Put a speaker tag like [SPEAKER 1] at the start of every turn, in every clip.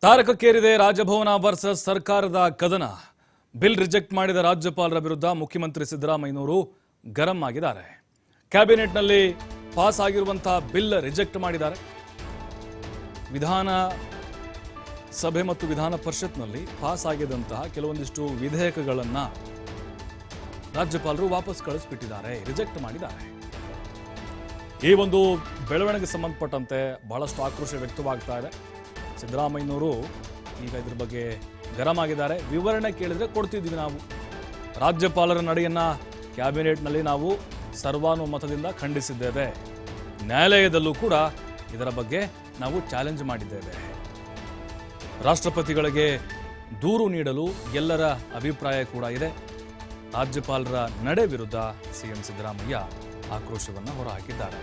[SPEAKER 1] ತಾರಕಕ್ಕೇರಿದೆ ರಾಜಭವನ versus ಸರ್ಕಾರದ ಕದನ. Bill reject ಮಾಡಿದ ರಾಜ್ಯಪಾಲರ ವಿರುದ್ಧ ಮುಖ್ಯಮಂತ್ರಿ ಸಿದ್ದರಾಮಯ್ಯನವರು ಗರಂ ಆಗಿದ್ದಾರೆ. ಕ್ಯಾಬಿನೆಟ್ನಲ್ಲಿ ಪಾಸ್ ಆಗಿರುವಂತಹ ಬಿಲ್ ರಿಜೆಕ್ಟ್ ಮಾಡಿದ್ದಾರೆ. ವಿಧಾನ ಸಭೆ ಮತ್ತು ವಿಧಾನ ಪರಿಷತ್ನಲ್ಲಿ ಪಾಸ್ ಆಗಿದಂತಹ ಕೆಲವೊಂದಿಷ್ಟು ವಿಧೇಯಕಗಳನ್ನು ರಾಜ್ಯಪಾಲರು ವಾಪಸ್ ಕಳಿಸ್ಬಿಟ್ಟಿದ್ದಾರೆ, ರಿಜೆಕ್ಟ್ ಮಾಡಿದ್ದಾರೆ. ಈ ಒಂದು ಬೆಳವಣಿಗೆ ಸಂಬಂಧಪಟ್ಟಂತೆ ಬಹಳಷ್ಟು ಆಕ್ರೋಶ ವ್ಯಕ್ತವಾಗ್ತಾ ಇದೆ. ಸಿದ್ದರಾಮಯ್ಯನವರು ಈಗ ಇದ್ರ ಬಗ್ಗೆ ಗರಂ ಆಗಿದ್ದಾರೆ. ವಿವರಣೆ ಕೇಳಿದ್ರೆ ಕೊಡ್ತಿದ್ವಿ ನಾವು. ರಾಜ್ಯಪಾಲರ ನಡೆಯನ್ನ ಕ್ಯಾಬಿನೆಟ್ನಲ್ಲಿ ನಾವು ಸರ್ವಾನುಮತದಿಂದ ಖಂಡಿಸಿದ್ದೇವೆ. ನ್ಯಾಯಾಲಯದಲ್ಲೂ ಕೂಡ ಇದರ ಬಗ್ಗೆ ನಾವು ಚಾಲೆಂಜ್ ಮಾಡಿದ್ದೇವೆ. ರಾಷ್ಟ್ರಪತಿಗಳಿಗೆ ದೂರು ನೀಡಲು ಎಲ್ಲರ ಅಭಿಪ್ರಾಯ ಕೂಡ ಇದೆ. ರಾಜ್ಯಪಾಲರ ನಡೆ ವಿರುದ್ಧ ಸಿಎಂ ಸಿದ್ದರಾಮಯ್ಯ ಆಕ್ರೋಶವನ್ನು ಹೊರಹಾಕಿದ್ದಾರೆ.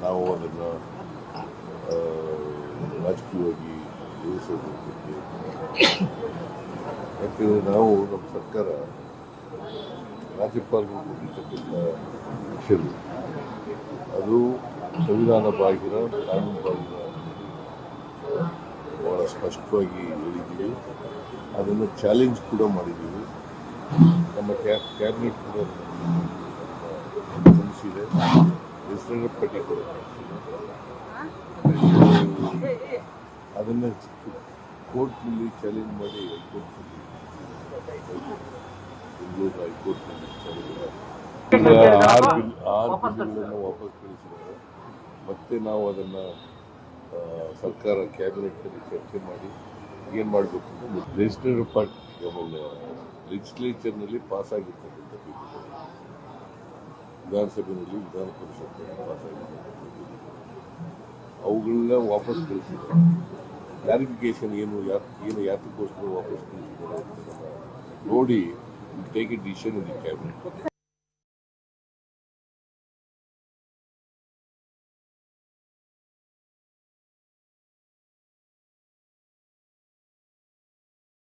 [SPEAKER 2] ನಾವು ಅದನ್ನು ರಾಜಕೀಯವಾಗಿ ಎದುರಿಸೋದಕ್ಕೆ, ಯಾಕೆಂದರೆ ನಾವು ನಮ್ಮ ಸರ್ಕಾರ ರಾಜ್ಯಪಾಲರು ಕೊಟ್ಟಿರ್ತಕ್ಕಂಥ ವಿಷಯಗಳು ಅದು ಸಂವಿಧಾನ ಬಾಹಿರ, ಕಾನೂನು ಬಾಹಿರ ಬಹಳ ಸ್ಪಷ್ಟವಾಗಿ ಹೇಳಿದ್ದೀವಿ. ಅದನ್ನು ಚಾಲೆಂಜ್ ಕೂಡ ಮಾಡಿದ್ದೀವಿ. ನಮ್ಮ ಕ್ಯಾಬಿನೆಟ್ ಕೂಡ ಗಮನಿಸಿದೆ. ಲೆಜಿಸ್ಲೇಟಿವ್ ಪಟ್ಟಿ ಕೂಡ ಅದನ್ನು ಕೋರ್ಟ್ನಲ್ಲಿ ಚಾಲೆಂಜ್ ಮಾಡಿ ಹೈಕೋರ್ಟ್ನಲ್ಲಿ ಬೆಂಗಳೂರು ಹೈಕೋರ್ಟ್ನಲ್ಲಿ ಚಾಲೆಂಜ್ ಮಾಡಿ ಆರು ಬಿಲ್ಗಳನ್ನು ವಾಪಸ್ ಕಳಿಸಿದ್ದಾರೆ. ಮತ್ತೆ ನಾವು ಅದನ್ನು ಸರ್ಕಾರ ಕ್ಯಾಬಿನೆಟ್ನಲ್ಲಿ ಚರ್ಚೆ ಮಾಡಿ ಏನು ಮಾಡಬೇಕು ಅಂತ ಲೆಜಿಸ್ಲೇಟಿವ್ ಪಾರ್ಟಿ ಆಮೇಲೆ ಲೆಜಿಸ್ಲೇಚರ್ನಲ್ಲಿ ಪಾಸ್ ಆಗಿರ್ತಕ್ಕಂಥ ಬಿಲ್ಗಳು ವಿಧಾನಸಭೆಯಲ್ಲಿ ವಿಧಾನ ಪರಿಷತ್ನಲ್ಲಿ ಪಾಸ್ ಆಗಿರ್ತಕ್ಕಂಥ ಅವುಗಳನ್ನ ವಾಪಸ್ ಕಳಿಸಿದ್ದಾರೆ. ಕ್ಲಾರಿಫಿಕೇಶನ್ ಏನು ಯಾತಕ್ಕೋಸ್ಕರ ವಾಪಸ್ ಕಳಿಸಿದ್ದಾರೆ ಅಂತ ನೋಡಿ take A decision in the cabinet.